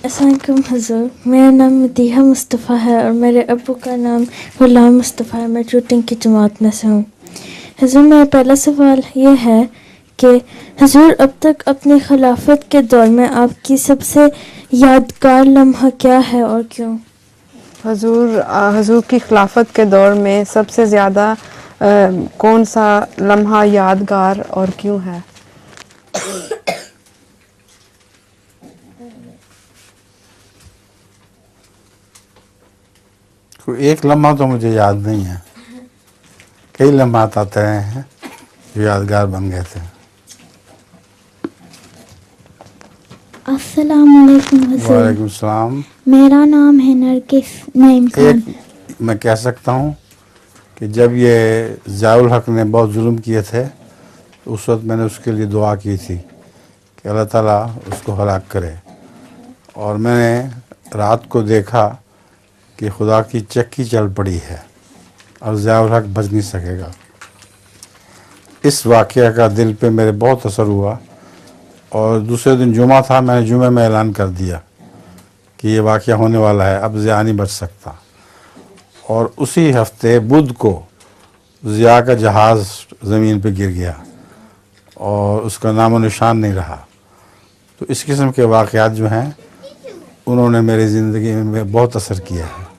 السلام علیکم حضور، میرا نام مدیحہ مصطفیٰ ہے اور میرے ابو کا نام غلام مصطفیٰ ہے۔ میں چوٹنگ کی جماعت میں سے ہوں۔ حضور، میرا پہلا سوال یہ ہے کہ حضور اب تک اپنی خلافت کے دور میں آپ کی سب سے یادگار لمحہ کیا ہے اور کیوں؟ حضور کی خلافت کے دور میں سب سے زیادہ کون سا لمحہ یادگار اور کیوں ہے؟ ایک لمحہ تو مجھے یاد نہیں ہے، کئی لمحات آتے رہے ہیں جو یادگار بن گئے تھے۔ السلام علیکم حضور۔ وعلیکم السلام۔ میرا نام ہے نرگس نعیم خان۔ ایک میں کہہ سکتا ہوں کہ جب یہ ضیاء الحق نے بہت ظلم کیے تھے تو اس وقت میں نے اس کے لیے دعا کی تھی کہ اللہ تعالیٰ اس کو ہلاک کرے، اور میں نے رات کو دیکھا کہ خدا کی چکی چل پڑی ہے اور ضیاء الحق بچ نہیں سکے گا۔ اس واقعہ کا دل پہ میرے بہت اثر ہوا، اور دوسرے دن جمعہ تھا، میں نے جمعہ میں اعلان کر دیا کہ یہ واقعہ ہونے والا ہے، اب ضیاء نہیں بچ سکتا۔ اور اسی ہفتے بدھ کو ضیاء کا جہاز زمین پہ گر گیا اور اس کا نام و نشان نہیں رہا۔ تو اس قسم کے واقعات جو ہیں انہوں نے میری زندگی میں بہت اثر کیا ہے۔